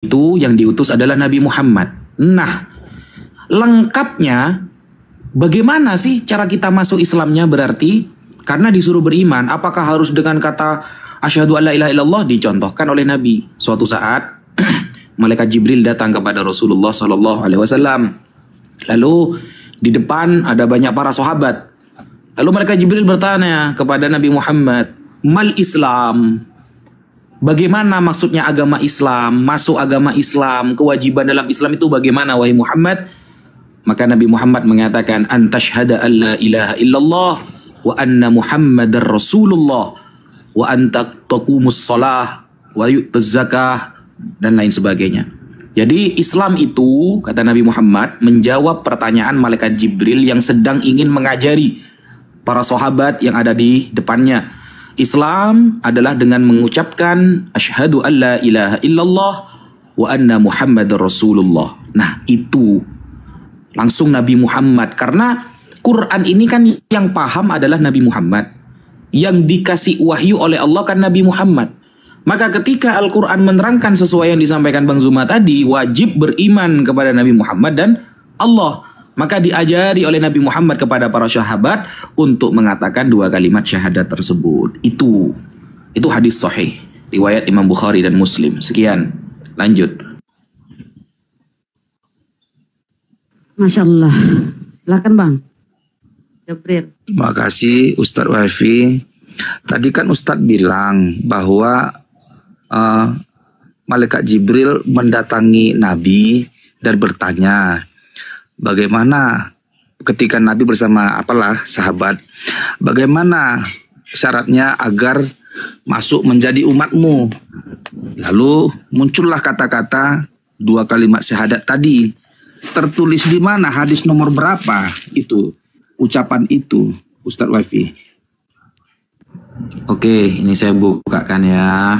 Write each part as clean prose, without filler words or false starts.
itu yang diutus adalah Nabi Muhammad. Nah, lengkapnya bagaimana sih cara kita masuk Islamnya berarti? Karena disuruh beriman, apakah harus dengan kata asyhadu alla ilaha illallah? Dicontohkan oleh Nabi. Suatu saat malaikat Jibril datang kepada Rasulullah SAW. Lalu di depan ada banyak para sahabat. Lalu malaikat Jibril bertanya kepada Nabi Muhammad, mal Islam? Bagaimana maksudnya agama Islam? Masuk agama Islam, kewajiban dalam Islam itu bagaimana wahai Muhammad? Maka Nabi Muhammad mengatakan, antashhada an la ilaha illallah wa anna Muhammadar Rasulullah wa anta taqumus shalah wa yu'tuz zakah dan lain sebagainya. Jadi Islam itu, kata Nabi Muhammad, menjawab pertanyaan malaikat Jibril yang sedang ingin mengajari para sahabat yang ada di depannya. Islam adalah dengan mengucapkan asyhadu an la ilaha illallah wa anna Muhammadar Rasulullah. Nah, itu langsung Nabi Muhammad, karena Quran ini kan yang paham adalah Nabi Muhammad. Yang dikasih wahyu oleh Allah kan Nabi Muhammad. Maka ketika Al-Quran menerangkan sesuai yang disampaikan Bang Zuma tadi, wajib beriman kepada Nabi Muhammad dan Allah. Maka diajari oleh Nabi Muhammad kepada para sahabat untuk mengatakan dua kalimat syahadat tersebut. Itu hadis sahih, riwayat Imam Bukhari dan Muslim. Sekian, lanjut. Masya Allah. Silakan Bang Jibril. Terima kasih Ustadz Wafi. Tadi kan Ustadz bilang bahwa malaikat Jibril mendatangi Nabi dan bertanya, bagaimana ketika Nabi bersama sahabat, bagaimana syaratnya agar masuk menjadi umatmu? Lalu muncullah kata-kata dua kalimat syahadat tadi. Tertulis di mana, hadis nomor berapa itu ucapan itu, Ustadz Wafi? Oke, ini saya bukakan ya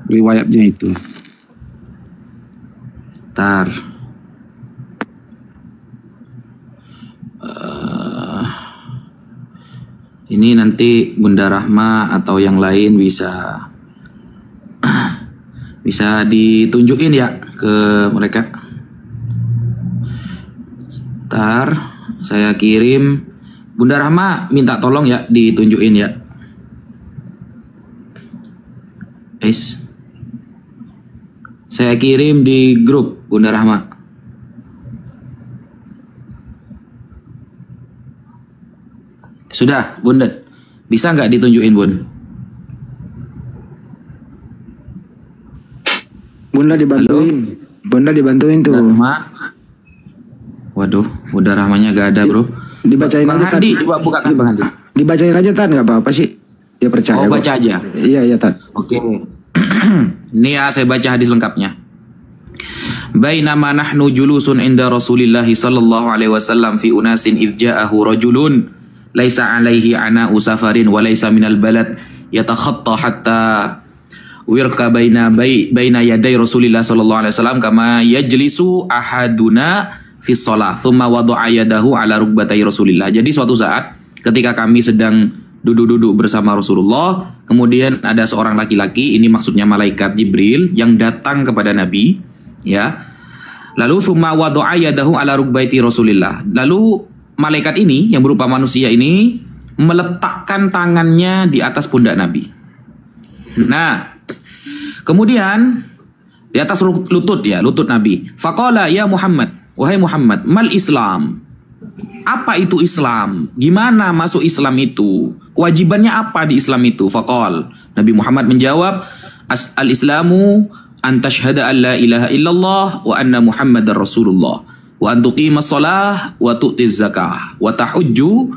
riwayatnya itu. Bentar. Ini nanti Bunda Rahma atau yang lain bisa ditunjukin ya ke mereka. Bentar, saya kirim. Bunda Rahma minta tolong ya ditunjukin ya. Saya kirim di grup Bunda Rahma. Sudah, Bunda. Bisa nggak ditunjukin, Bun? Bunda dibantuin. Halo? Bunda dibantuin tuh. Rahma. Waduh, Bunda Rahmanya gak ada, Bro. Dibacain Bang aja, Handi, Tan. coba bukakan Bang Handi. Dibacain aja, Tan, nggak apa-apa sih. Dia percaya. Oh, baca aja. Iya, Tan. Oke. Ini ya, saya baca hadis lengkapnya. Bainama nahnu julusun inda Rasulillah sallallahu alaihi wasallam fi unasin idh ja'ahu rajulun laisa alaihi ana'u safarin wa laisa minal balad yatakhatta hatta wirka baina yaday Rasulillah sallallahu alaihi wasallam kama yajlisu ahaduna fi shalah thumma wada'a yadahu ala rukbatai Rasulillah. Jadi suatu saat ketika kami sedang duduk-duduk bersama Rasulullah, kemudian ada seorang laki-laki, ini maksudnya malaikat Jibril yang datang kepada Nabi, ya. Lalu thumma wada'a yadahu ala rukbaiti Rasulillah. Lalu malaikat ini yang berupa manusia ini meletakkan tangannya di atas pundak Nabi. Nah, kemudian di atas lutut Nabi. Faqala ya Muhammad, wahai Muhammad, mal Islam? Apa itu Islam? Gimana masuk Islam itu? Kewajibannya apa di Islam itu? Faqal, Nabi Muhammad menjawab, al-Islamu an tashhada an la ilaha illallah wa anna Muhammadar Rasulullah wa an tuqimas shalah wa tu'tiz zakah wa tahujju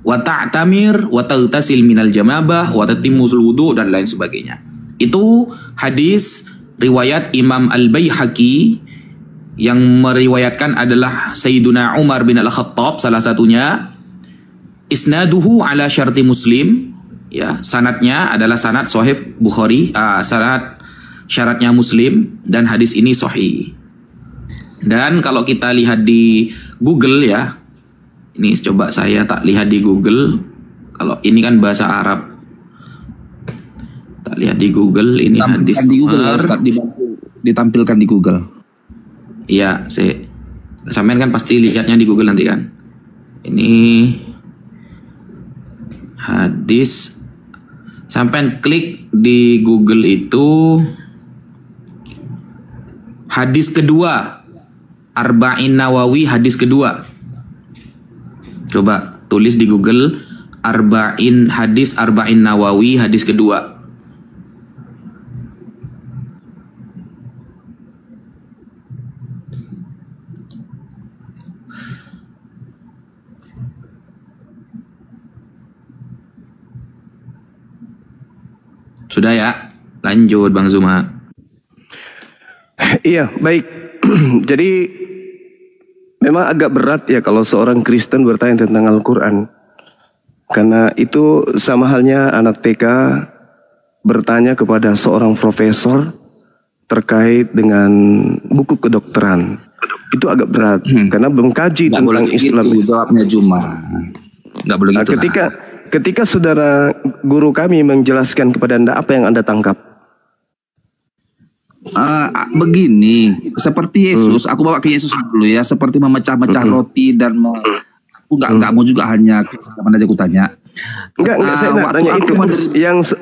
wa ta'tamir wa taghtasil minal janabah wa tatimmusul wudu dan lain sebagainya. Itu hadis riwayat Imam Al-Baihaqi, yang meriwayatkan adalah Sayyiduna Umar bin Al-Khattab salah satunya. Isnaduhu ala syarti Muslim, ya, sanadnya adalah sanad sahih Bukhari, sanad syaratnya Muslim, dan hadis ini sahih. Dan kalau kita lihat di Google ya, ini coba saya tak lihat di Google. Kalau ini kan bahasa Arab, tak lihat di Google ini hadis di Google, nomor. ditampilkan di Google. Iya, sampean kan pasti lihatnya di Google nanti kan. Ini hadis, sampean klik di Google itu hadis kedua, Arba'in Nawawi hadis kedua. Coba tulis di Google Arba'in Nawawi hadis kedua. Sudah ya? Lanjut Bang Zuma. Iya, baik. Jadi memang agak berat ya kalau seorang Kristen bertanya tentang Al-Quran. Karena itu sama halnya anak TK bertanya kepada seorang profesor terkait dengan buku kedokteran. Itu agak berat karena mengkaji tentang Islam. Gitu, jawabnya Juma. Nggak boleh gitu. Ketika saudara guru kami menjelaskan kepada Anda, apa yang Anda tangkap? Begini, seperti Yesus, aku bawa ke Yesus dulu ya, seperti memecah-mecah roti dan aku nggak mau juga hanya mana aja aku tanya. Enggak, saya nggak tanya itu.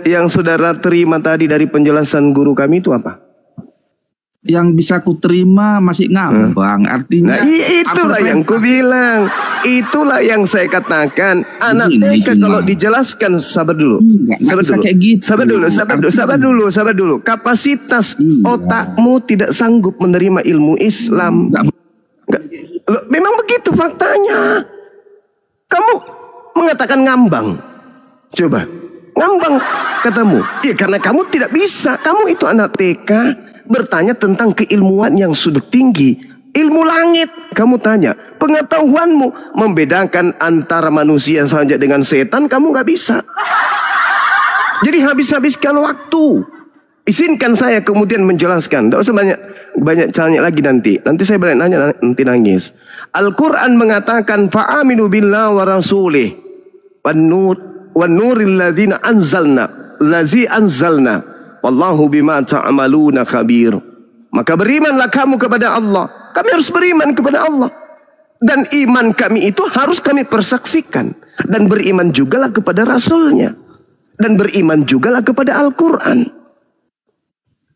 Yang saudara terima tadi dari penjelasan guru kami itu apa? Yang bisa ku terima masih ngambang, artinya. Nah, itulah yang ku bilang. Itulah yang saya katakan. Anak TK kalau dijelaskan, sabar dulu. Sabar dulu. Kapasitas otakmu tidak sanggup menerima ilmu Islam. Loh, memang begitu faktanya. Kamu mengatakan ngambang. Coba, ngambang katamu. Iya, karena kamu tidak bisa. Kamu itu anak TK bertanya tentang keilmuan yang sudah tinggi, ilmu langit. Kamu tanya, pengetahuanmu membedakan antara manusia saja dengan setan, kamu nggak bisa. Jadi habis-habiskan waktu. Izinkan saya kemudian menjelaskan. Tidak usah banyak tanya lagi nanti. Nanti saya balik nanya, nanti nangis. Al-Quran mengatakan fa'aminu billah wa rasulih wan nuril ladzina anzalna wallahu bima ta'maluna khabir. Maka berimanlah kamu kepada Allah. Kami harus beriman kepada Allah. Dan iman kami itu harus kami persaksikan. Dan beriman jugalah kepada Rasulnya. Dan beriman jugalah kepada Al-Quran.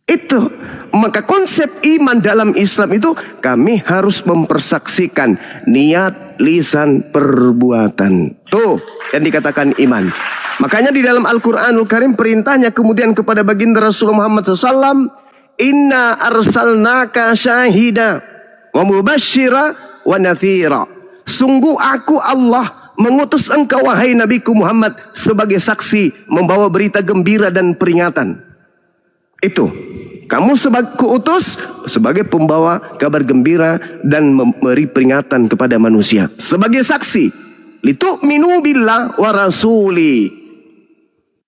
Itu. Maka konsep iman dalam Islam itu kami harus mempersaksikan niat, lisan, perbuatan. Tuh yang dikatakan iman. Makanya di dalam Al-Quranul Karim perintahnya kemudian kepada baginda Rasulullah Muhammad SAW, Inna arsalnaka syahida wa mubashira wa nathira. Sungguh aku Allah mengutus engkau wahai Nabiku Muhammad sebagai saksi, membawa berita gembira dan peringatan. Itu. Kamu sebagai kuutus sebagai pembawa kabar gembira dan memberi peringatan kepada manusia. Sebagai saksi. Litu'minu billah wa rasuli.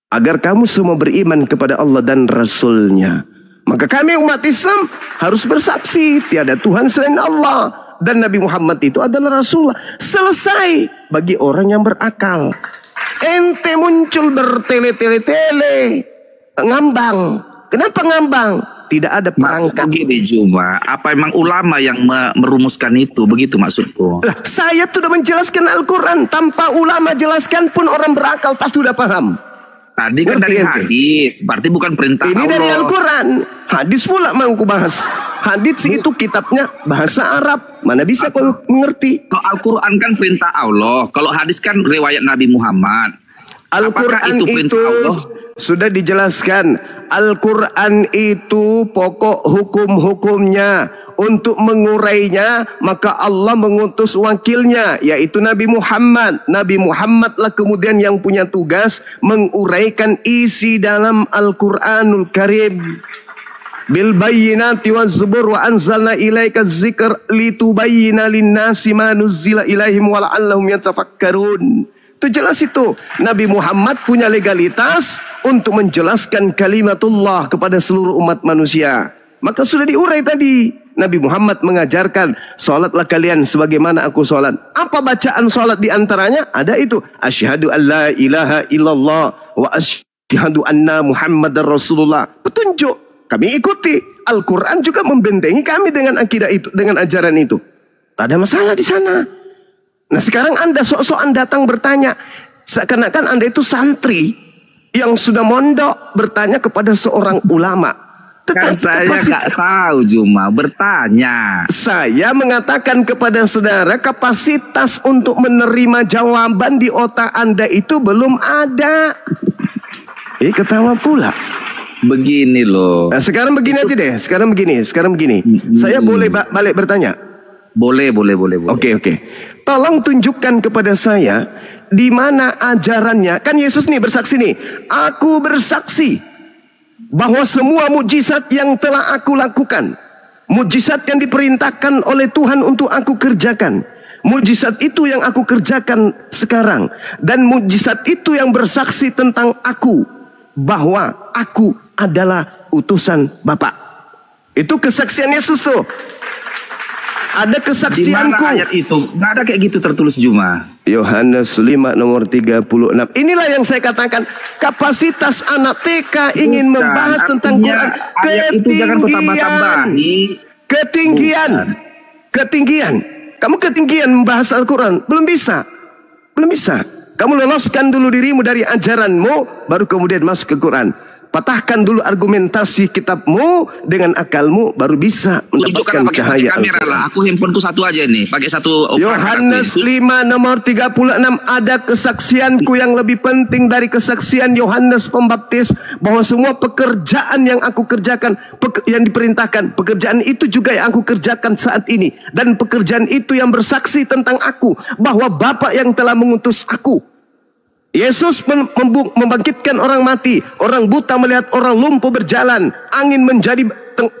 Agar kamu semua beriman kepada Allah dan Rasulnya. Maka kami umat Islam harus bersaksi tiada Tuhan selain Allah. Dan Nabi Muhammad itu adalah Rasulullah. Selesai bagi orang yang berakal. Ente muncul bertele-tele-tele. Ngambang. Kenapa ngambang? Tidak ada perangkat. Begini Juma, apa emang ulama yang merumuskan itu? Begitu maksudku. Lah, saya sudah menjelaskan Al-Quran. Tanpa ulama jelaskan pun orang berakal pasti sudah paham. Tadi kan dari hadis, berarti bukan perintah ini Allah. Dari Al-Quran. Hadis pula mau ku bahas. Hadis itu kitabnya bahasa Arab. Mana bisa kau mengerti? Kalau Al-Quran kan perintah Allah. Kalau hadis kan riwayat Nabi Muhammad. Al-Quran itu sudah dijelaskan. Al-Quran itu pokok hukum-hukumnya. Untuk mengurainya, maka Allah mengutus wakilnya, yaitu Nabi Muhammad. Nabi Muhammadlah kemudian yang punya tugas menguraikan isi dalam Al-Quranul Karim. Bil bayyinati waz zubur wa anzalna ilaika dzikr litubayyana lin-nasi ma nuzzila ilaihim wa la'allahum yatafakkarun. Itu jelas itu. Nabi Muhammad punya legalitas untuk menjelaskan kalimatullah kepada seluruh umat manusia. Maka sudah diurai tadi. Nabi Muhammad mengajarkan, sholatlah kalian sebagaimana aku sholat. Apa bacaan sholat diantaranya? Ada itu. Asyhadu an la ilaha illallah wa asyhadu anna Muhammadar Rasulullah. Petunjuk. kami ikuti. Al-Quran juga membentengi kami dengan akidah itu, dengan ajaran itu. Tak ada masalah di sana. Nah sekarang Anda sok-sokan datang bertanya, seakan-akan Anda itu santri yang sudah mondok bertanya kepada seorang ulama. Kan saya nggak tahu, cuma bertanya. Saya mengatakan kepada saudara, kapasitas untuk menerima jawaban di otak Anda itu belum ada. Ketawa pula. Begini loh. Nah, sekarang begini aja deh. Sekarang begini. Saya boleh balik bertanya? Boleh. Oke. Tolong tunjukkan kepada saya di mana ajarannya. Kan Yesus nih bersaksi nih. Aku bersaksi bahwa semua mujizat yang telah aku lakukan, mujizat yang diperintahkan oleh Tuhan untuk aku kerjakan, mujizat itu yang aku kerjakan sekarang, dan mujizat itu yang bersaksi tentang aku, bahwa aku adalah utusan Bapa. Itu kesaksian Yesus tuh. Ada kesaksianku. Di mana ayat itu? Nggak ada kayak gitu tertulis, Juma. Yohanes 5 nomor 36. Inilah yang saya katakan, kapasitas anak TK ingin membahas tentang Quran. Ayat itu jangan bertambah-tambahi. Ketinggian. Kamu ketinggian membahas Al-Quran. Belum bisa. Kamu loloskan dulu dirimu dari ajaranmu, baru kemudian masuk ke Quran. Patahkan dulu argumentasi kitabmu dengan akalmu, baru bisa mendapatkan cahaya. Kamera lah, aku handphoneku satu aja nih, pakai satu. Yohanes 5 nomor 36, ada kesaksianku yang lebih penting dari kesaksian Yohanes Pembaptis, bahwa semua pekerjaan yang aku kerjakan, yang diperintahkan, pekerjaan itu juga yang aku kerjakan saat ini, dan pekerjaan itu yang bersaksi tentang aku, bahwa Bapa yang telah mengutus aku. Yesus membangkitkan orang mati, orang buta melihat, orang lumpuh berjalan, angin menjadi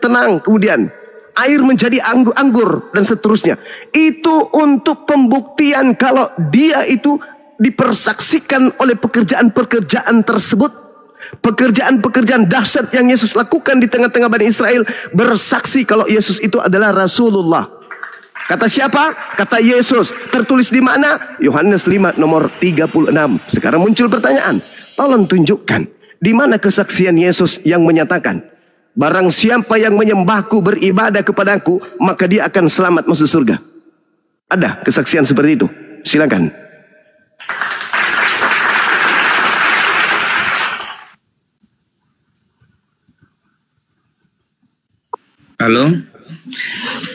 tenang, kemudian air menjadi anggur, dan seterusnya. Itu untuk pembuktian kalau dia itu dipersaksikan oleh pekerjaan-pekerjaan tersebut. Pekerjaan-pekerjaan dahsyat yang Yesus lakukan di tengah-tengah Bani Israel bersaksi kalau Yesus itu adalah Rasulullah. Kata siapa? Kata Yesus. Tertulis di mana? Yohanes 5 nomor 36. Sekarang muncul pertanyaan. Tolong tunjukkan di mana kesaksian Yesus yang menyatakan, barang siapa yang menyembahku, beribadah kepadaku, maka dia akan selamat masuk surga. Ada kesaksian seperti itu? Silakan. Halo?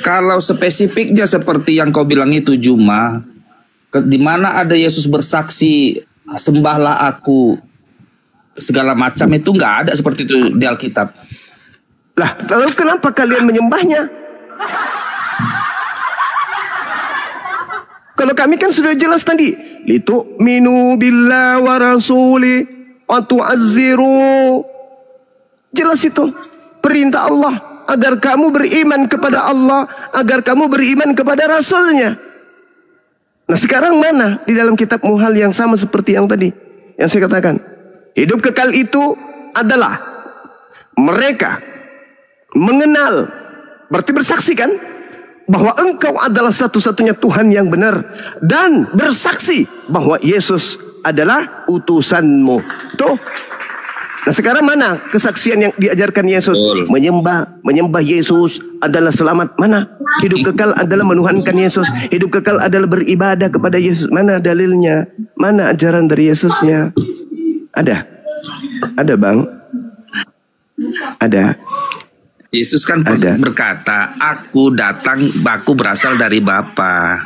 Kalau spesifiknya seperti yang kau bilang itu, Juma, di mana ada Yesus bersaksi, sembahlah aku, segala macam, itu nggak ada seperti itu di Alkitab. Lah, lalu kenapa kalian menyembahnya? Kalau kami kan sudah jelas tadi, litu'minu billah wa rasuli wa tu'azziru. Jelas itu perintah Allah, agar kamu beriman kepada Allah, agar kamu beriman kepada Rasulnya. Nah sekarang mana di dalam kitabmu hal yang sama seperti yang tadi yang saya katakan? Hidup kekal itu adalah mereka mengenal, berarti bersaksi kan, bahwa engkau adalah satu-satunya Tuhan yang benar, dan bersaksi bahwa Yesus adalah utusanmu. Tuh. Nah sekarang mana kesaksian yang diajarkan Yesus? Menyembah Yesus adalah selamat. Mana? Hidup kekal adalah menuhankan Yesus. Hidup kekal adalah beribadah kepada Yesus. Mana dalilnya? Mana ajaran dari Yesusnya? Ada? Ada bang? Ada? Yesus kan berkata, aku berasal dari Bapa.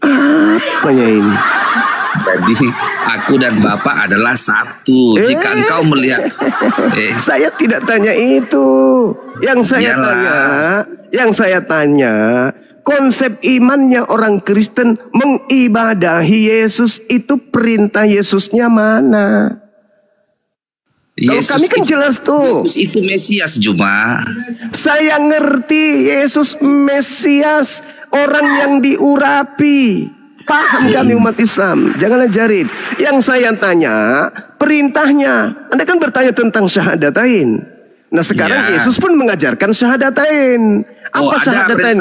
Apanya ini? Jadi aku dan Bapa adalah satu. Jika engkau melihat, saya tidak tanya itu. Yang saya tanya, konsep imannya orang Kristen mengibadahi Yesus itu perintah Yesusnya mana? Kalau kami kan jelas tuh. Yesus itu Mesias, Juma. Saya ngerti Yesus Mesias, orang yang diurapi. Paham kami umat Islam, jangan ajarin. Yang saya tanya perintahnya. Anda kan bertanya tentang syahadatain. Nah sekarang Yesus pun mengajarkan syahadatain. Apa syahadatain?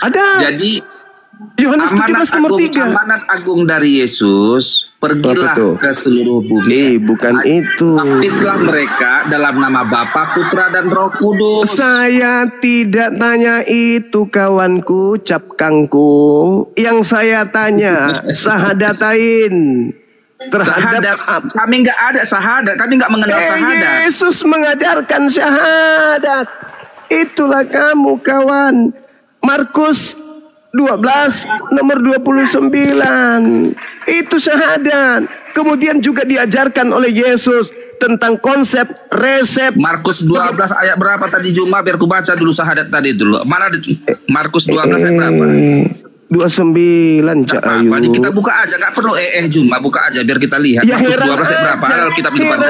Ada. Jadi Yohanes 17 nomor 3. Amanat agung dari Yesus, Apa pergilah tuh? ke seluruh bumi. bukan itu. Baptislah mereka dalam nama Bapa, Putra dan Roh Kudus. Saya tidak tanya itu kawanku cap kangkung. Yang saya tanya syahadatain terhadap Syahadat. Kami nggak ada syahadat. Kami nggak mengenal syahadat. Yesus mengajarkan syahadat. Itulah kamu kawan. Markus 12 nomor 29. Itu syahadat. Kemudian juga diajarkan oleh Yesus tentang konsep resep. Markus 12 ayat berapa tadi Juma? Biar ku baca dulu syahadat tadi dulu. Mana Markus 12 ayat berapa? 29 Cak Ayu. Apa, kita buka aja, nggak perlu Juma, buka aja biar kita lihat. Ya Markus heran 12 ayat berapa? Ada Alkitab di depanku.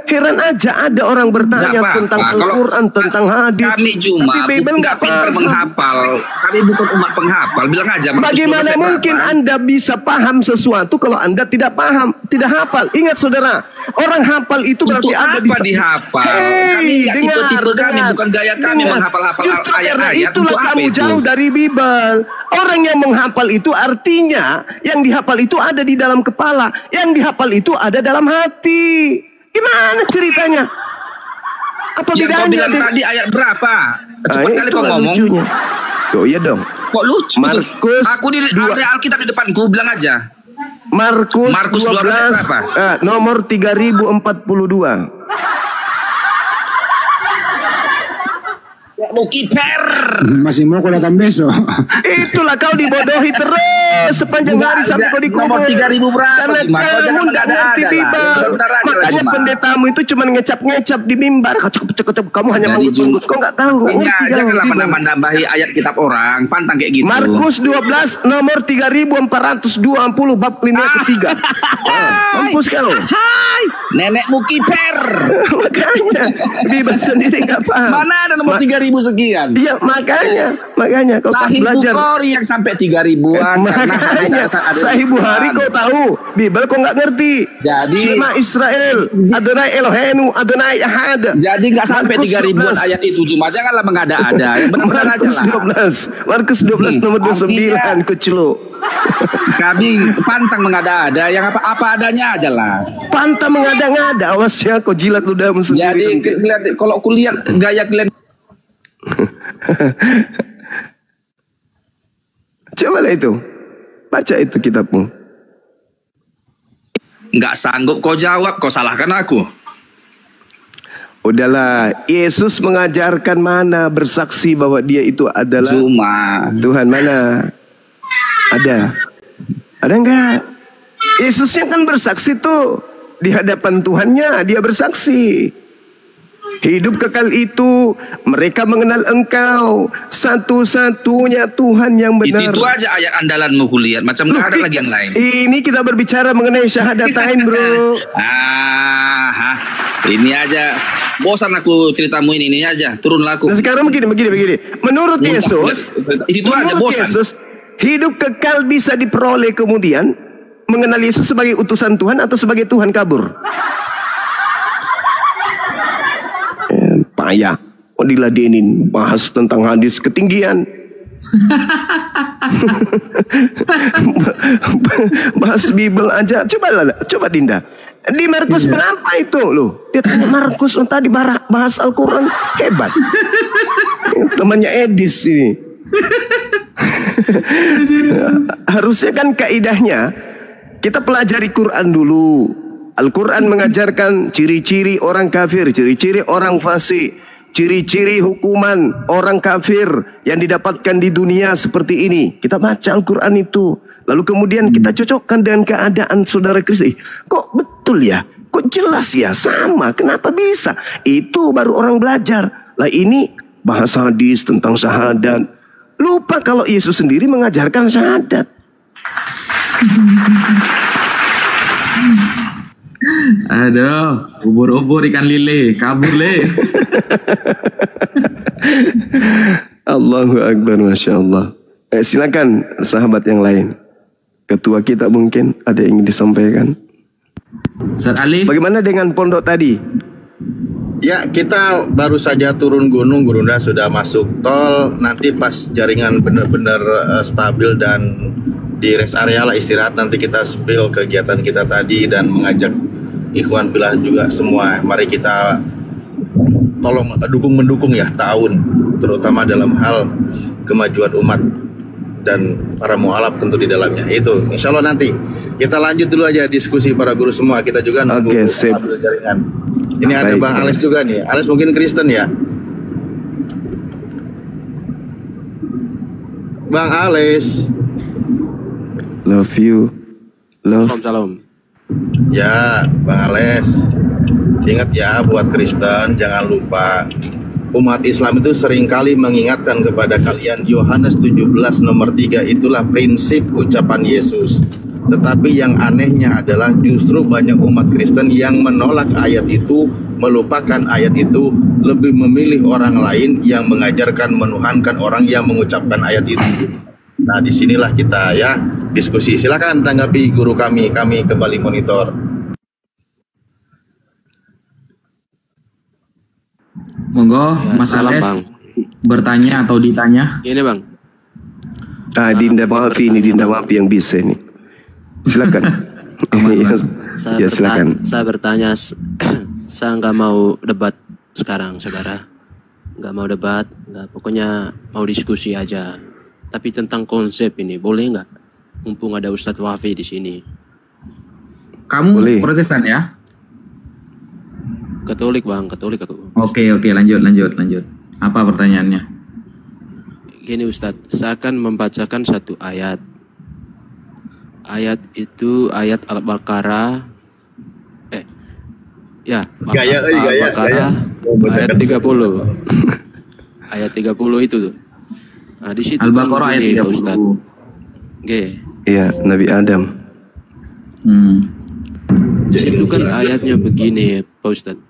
Heran aja ada orang bertanya Nggak tentang apa-apa. Kalau Al-Quran, tentang hadis. Kami Juma Tapi Bible nggak pintar paham. menghafal. Kami bukan umat penghafal. Bilang aja Markus 12 Bagaimana ayat mungkin berapa? Anda bisa paham sesuatu kalau Anda tidak paham, tidak hafal? Ingat saudara, orang hafal itu berarti Untuk ada apa dihafal? Kami nggak tipe-tipe kami, bukan gaya kami menghafal-hafal Justru karena ayat-ayat. itulah Untuk apa kamu itu? jauh dari Bible. Orang yang menghafal itu artinya yang dihafal itu ada di dalam kepala, yang dihafal itu ada dalam hati. Gimana ceritanya? Apa Yang kau bedanya? bilang tadi ayat berapa? Cepat kali kau itulah ngomong. lucunya. Oh iya dong. Kok lucu? Markus Aku ada Alkitab di depanku, bilang aja. Markus Markus 12 ayat berapa? Nomor 3042. Mau kiper. Masih mau kau datang besok. Itulah kau dibodohi terus sepanjang hari sampai kau dikubur. Nomor 3.000 berapa? Karena Cuma kau kamu jangan tidak ada-ada ngerti lah. Bible. Bentar aja lah, Makanya Cuma. pendetamu itu cuma ngecap-ngecap di mimbar. Kacep-kacep kamu hanya Jadi, manggut-manggut. Kau nggak tahu, nggak Ini ngerti aja kau kenapa Bible. nambah-nambahi ayat kitab orang. Pantang kayak gitu. Markus 12 nomor 3420 bab linear ketiga. Mampus kau. Hai, nenekmu kiper. Makanya Bible sendiri nggak paham. Mana ada nomor 3.000 sekian? Iya makanya kau tak Sahih belajar. Bukhari yang sampai 3.000-an. Makanya Sahih Bukhari kau tahu, Bible kau nggak ngerti. Jadi- Shema Israel, Adonai Eloheinu, Adonai Ahad. Jadi nggak sampai Markus 3.000-an 12. ayat itu, cuma janganlah mengada-ada. Yang benar-benar aja Markus lah. 12, Markus 12 nomor 29 Artinya- keceluk. Kami pantang mengada-ada, yang apa adanya aja lah. Pantang mengada-ngada, awas ya kau jilat ludahmu Jadi sendiri. kalau kulihat gaya kalian Cobalah itu, baca itu kitabmu. nggak sanggup kau jawab, kau salahkan aku. Udahlah, Yesus mengajarkan mana bersaksi bahwa dia itu adalah Cuma Tuhan mana? Ada enggak? Yesusnya kan bersaksi tuh di hadapan Tuhannya, dia bersaksi. Hidup kekal itu mereka mengenal Engkau satu-satunya Tuhan yang benar. itu aja ayat andalanmu kulihat, macam nggak ada lagi yang lain. Ini kita berbicara mengenai syahadatain, bro. Ini aja bosan aku ceritamu ini aja, turunlah aku. Nah, sekarang begini. Menurut Muntah, Yesus, itu aja menurut bosan. Yesus, hidup kekal bisa diperoleh kemudian mengenal Yesus sebagai utusan Tuhan atau sebagai Tuhan kabur. Payah, diladenin bahas tentang hadis ketinggian. Bahas Bible aja. Coba Dinda. Di Markus berapa itu loh? Dia tanya Markus, tadi bahas Al-Quran hebat. Temannya Edis ini. Harusnya kan kaidahnya kita pelajari Quran dulu. Al-Quran mengajarkan ciri-ciri orang kafir, ciri-ciri orang fasik, ciri-ciri hukuman orang kafir yang didapatkan di dunia seperti ini. Kita baca Al-Quran itu, lalu kemudian kita cocokkan dengan keadaan saudara Kristi. Kok betul ya? Kok jelas ya? Sama. Kenapa bisa? Itu baru orang belajar. Lah ini bahas hadis tentang syahadat. Lupa kalau Yesus sendiri mengajarkan syahadat. Aduh, ubur-ubur ikan lele, kabur le. Allahu Akbar, Masya Allah. Silakan sahabat yang lain. Ketua kita mungkin ada yang ingin disampaikan. Ustaz Alif, Bagaimana dengan pondok tadi? Ya, kita baru saja turun gunung, Gurunda sudah masuk tol. Nanti pas jaringan benar-benar stabil dan di rest area lah, istirahat, nanti kita spill kegiatan kita tadi dan mengajak ikhwan fillah juga semua. Mari kita tolong mendukung ya tahun, terutama dalam hal kemajuan umat dan para mu'alaf tentu di dalamnya. Itu insya Allah nanti kita lanjut dulu aja diskusi para guru semua. Kita juga nunggu jaringan. Ini ada Bang Alex juga nih. Alex mungkin Kristen ya, Bang Alex. Love you. Love. Salam. Ya, Bang Alex. Ingat ya, buat Kristen jangan lupa umat Islam itu seringkali mengingatkan kepada kalian Yohanes 17 nomor 3 itulah prinsip ucapan Yesus. Tetapi yang anehnya adalah justru banyak umat Kristen yang menolak ayat itu, melupakan ayat itu, lebih memilih orang lain yang mengajarkan menuhankan orang yang mengucapkan ayat itu. Nah, disinilah kita ya diskusi. Silakan tanggapi guru kami kembali monitor. Monggo, Ya, Mas salam, Alex Bang. bertanya atau ditanya. Ini Bang. Dinda Maafi yang bisa ini. Silakan. Ya, silakan. Saya bertanya, saya nggak mau debat sekarang, saudara. Nggak mau debat, pokoknya mau diskusi aja. Tapi tentang konsep ini, boleh nggak? Mumpung ada Ustadz Wafi di sini. Kamu Boleh. Protestan ya? Katolik Bang, Katolik aku. Oke, lanjut. Apa pertanyaannya? Gini Ustadz, saya akan membacakan satu ayat. Ayat itu ayat Al-Baqarah. Al-Baqarah ayat 30. Ayat 30 itu tuh. Nah, di situ Al-Baqarah ayat 30. Ustadz. Oke. Iya, Nabi Adam. Di situ kan ayatnya begini, Pak Ustadz.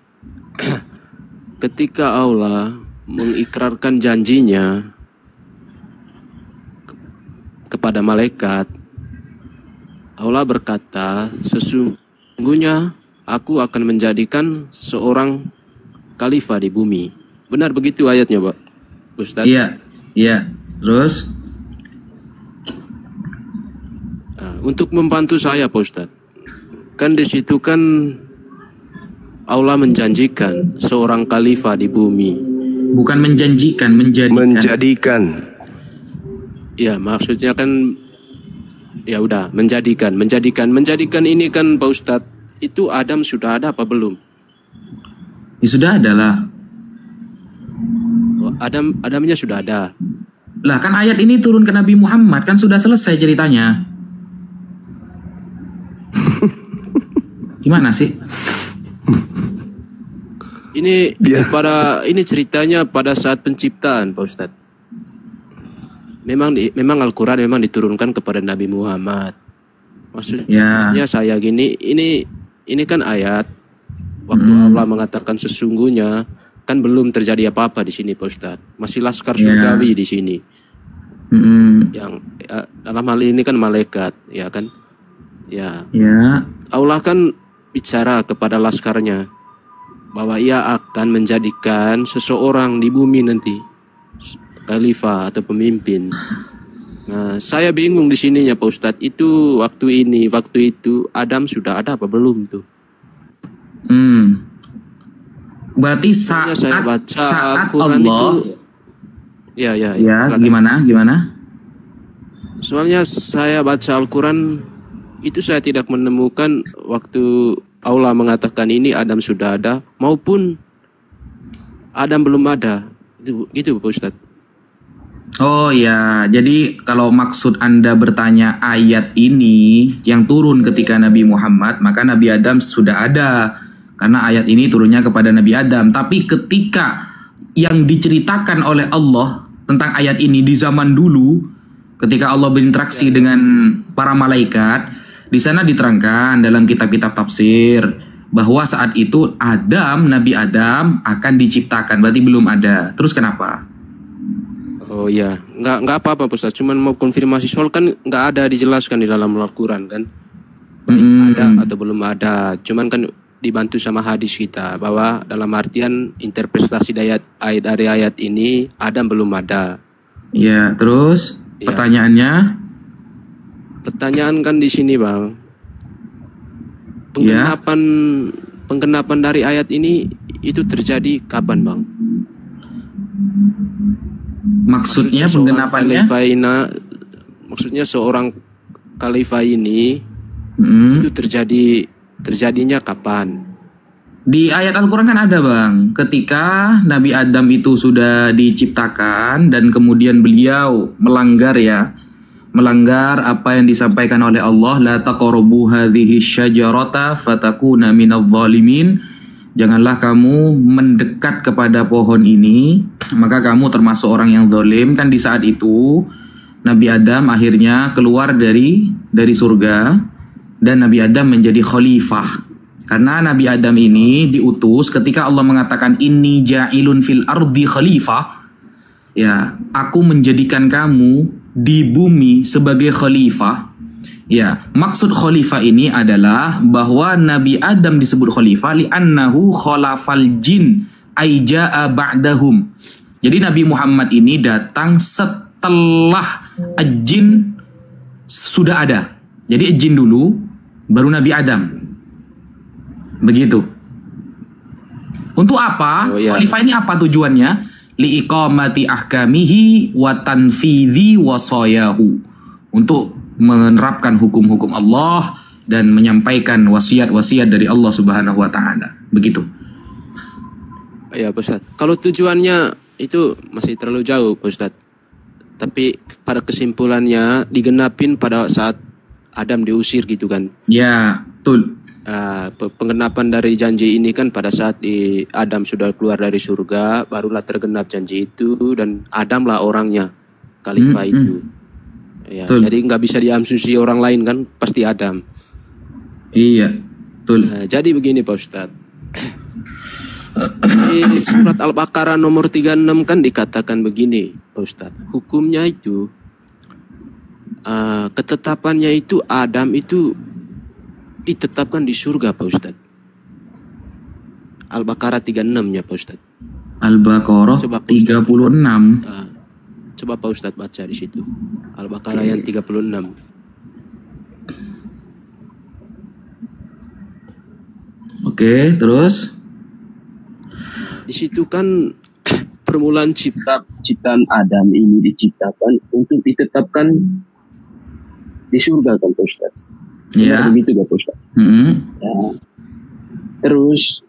Ketika Allah mengikrarkan janjinya kepada malaikat, Allah berkata, sesungguhnya aku akan menjadikan seorang khalifah di bumi. Benar begitu ayatnya, Pak Ustadz? Iya. Terus? Nah, untuk membantu saya, Pak Ustadz, kan di situ kan Allah menjanjikan seorang khalifah di bumi. Bukan menjanjikan, menjadikan. Ya, maksudnya kan ya udah menjadikan ini kan Pak Ustadz, itu Adam sudah ada apa belum? Ya, sudah ada lah. Oh, Adamnya sudah ada. Lah kan ayat ini turun ke Nabi Muhammad, kan sudah selesai ceritanya. Gimana sih? Ini ceritanya pada saat penciptaan, Pak Ustadz. Memang Al-Quran memang diturunkan kepada Nabi Muhammad. Maksudnya saya gini, ini kan ayat waktu Allah mengatakan sesungguhnya, kan belum terjadi apa-apa di sini, Pak Ustadz. Masih laskar surgawi di sini. Yang dalam hal ini kan malaikat, ya kan? Ya. Allah kan bicara kepada laskarnya bahwa ia akan menjadikan seseorang di bumi nanti khalifah atau pemimpin. Nah, saya bingung di sininya, Pak Ustadz. Itu waktu itu Adam sudah ada apa belum tuh? Berarti saat saya baca Allah Al-Quran itu, ya, gimana? Soalnya saya baca Al-Quran itu saya tidak menemukan waktu Allah mengatakan ini Adam sudah ada maupun Adam belum ada. Gitu Pak Ustadz. Oh ya, jadi kalau maksud Anda bertanya ayat ini yang turun ketika Nabi Muhammad, maka Nabi Adam sudah ada. Karena ayat ini turunnya kepada Nabi Adam. Tapi ketika yang diceritakan oleh Allah tentang ayat ini di zaman dulu, ketika Allah berinteraksi dengan para malaikat, di sana diterangkan dalam kitab-kitab tafsir bahwa saat itu Nabi Adam akan diciptakan, berarti belum ada. Terus kenapa? Oh ya, nggak apa-apa Ustaz. Cuman mau konfirmasi soal kan nggak ada dijelaskan di dalam Al-Quran kan, ada atau belum ada. Cuman kan dibantu sama hadis kita bahwa dalam artian interpretasi dari ayat ini Adam belum ada. Ya, terus pertanyaannya? pertanyaan kan di sini Bang. Penggenapan dari ayat ini itu terjadi kapan Bang? Maksudnya penggenapannya? Maksudnya seorang khalifah ini itu terjadinya kapan? Di ayat Al-Quran kan ada Bang, ketika Nabi Adam itu sudah diciptakan dan kemudian beliau melanggar apa yang disampaikan oleh Allah, la taqrabu hadhihi syajarata fatakuna minadh dhalimin. Janganlah kamu mendekat kepada pohon ini, maka kamu termasuk orang yang zalim. Kan di saat itu Nabi Adam akhirnya keluar dari surga dan Nabi Adam menjadi khalifah. Karena Nabi Adam ini diutus ketika Allah mengatakan inni ja'ilun fil ardi khalifah. Ya, aku menjadikan kamu di bumi sebagai khalifah. Ya, maksud khalifah ini adalah bahwa Nabi Adam disebut khalifah li'annahu khalafal jin ay ja'a ba'dahum. Jadi Nabi Muhammad ini datang setelah jin sudah ada. Jadi jin dulu baru Nabi Adam. Begitu. Untuk apa? Khalifah ini apa tujuannya? Liiqamati ahkamihi wa tanfidhi wasayahu. Untuk menerapkan hukum-hukum Allah dan menyampaikan wasiat-wasiat dari Allah Subhanahu wa taala. Begitu. Ya, Pak Ustadz. Kalau tujuannya itu masih terlalu jauh, Pak Ustadz. Tapi pada kesimpulannya digenapin pada saat Adam diusir gitu kan? Ya, betul. Penggenapan dari janji ini kan pada saat Adam sudah keluar dari surga, barulah tergenap janji itu dan Adam lah orangnya, khalifah itu. Ya, jadi nggak bisa diasumsi orang lain kan, pasti Adam. Iya, betul. Nah, jadi begini Pak Ustadz. Di surat Al-Baqarah nomor 36 kan dikatakan begini Pak Ustadz. Hukumnya itu, ketetapannya itu Adam itu ditetapkan di surga Pak Ustadz. Al-Baqarah 36-nya Pak Ustadz. Al-Baqarah 36. Coba Pak Ustadz baca di situ. Al-Baqarah yang 36. Oke, terus? Di situ kan permulaan ciptaan Adam ini diciptakan untuk ditetapkan di surga kan Pak Ustadz. Ya. Begitu Pak Ustadz. Ya. Terus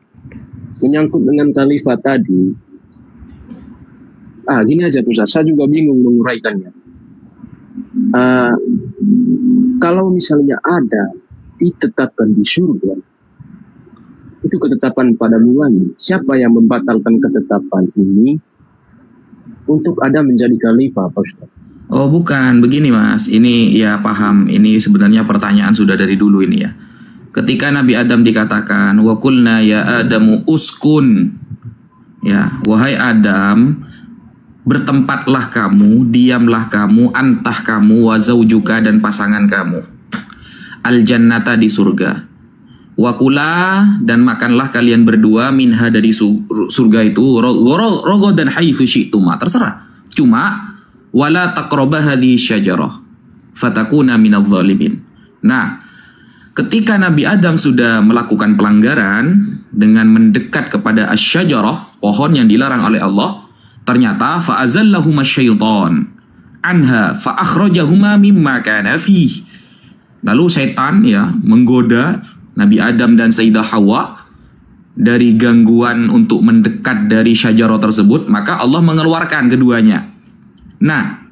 menyangkut dengan khalifah tadi. Gini aja Pak Ustadz, saya juga bingung menguraikannya. Kalau misalnya ada ditetapkan di surga, itu ketetapan pada mulanya. Siapa yang membatalkan ketetapan ini untuk ada menjadi khalifah Pak Ustadz? Oh bukan, begini Mas, ini ya paham, ini sebenarnya pertanyaan sudah dari dulu ini ya. Ketika Nabi Adam dikatakan, wa qulna ya Adamu uskun, ya wahai Adam, bertempatlah kamu, diamlah kamu, antah kamu, wa zaujuka dan pasangan kamu, al-jannata di surga, wa kula dan makanlah kalian berdua minha dari surga itu, rogo dan haitsu syi'tuma, terserah, cuma wala taqraba hadhihi syajarah fatakuna minadh dhalimin. Nah, ketika Nabi Adam sudah melakukan pelanggaran dengan mendekat kepada asy-syajarah, pohon yang dilarang oleh Allah, ternyata fa'azallahuma syaitan anha fa'akhrajahuma mimma kana fihi. Lalu setan ya menggoda Nabi Adam dan Sayyidah Hawa dari gangguan untuk mendekat dari syajarah tersebut, maka Allah mengeluarkan keduanya. Nah,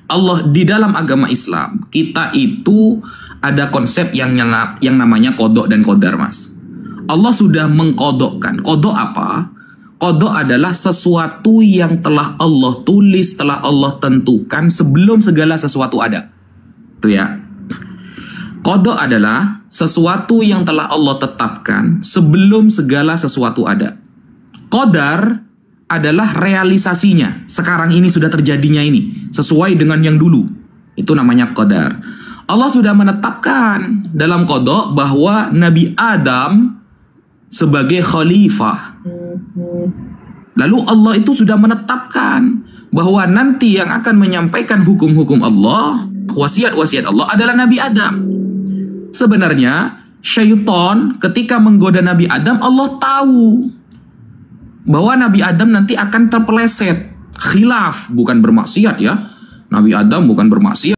Allah di dalam agama Islam kita itu ada konsep yang namanya kodok dan kodar Mas. Allah sudah mengkodokkan. Kodok apa? Kodok adalah sesuatu yang telah Allah tulis, telah Allah tentukan sebelum segala sesuatu ada. Itu ya. Kodok adalah sesuatu yang telah Allah tetapkan sebelum segala sesuatu ada. Kodar adalah realisasinya. Sekarang ini sudah terjadinya ini. Sesuai dengan yang dulu. Itu namanya qadar. Allah sudah menetapkan dalam kodok bahwa Nabi Adam sebagai khalifah. Lalu Allah itu sudah menetapkan bahwa nanti yang akan menyampaikan hukum-hukum Allah wasiat-wasiat Allah adalah Nabi Adam. Sebenarnya syaitan ketika menggoda Nabi Adam, Allah tahu bahwa Nabi Adam nanti akan terpeleset khilaf, bukan bermaksiat ya. Nabi Adam bukan bermaksiat.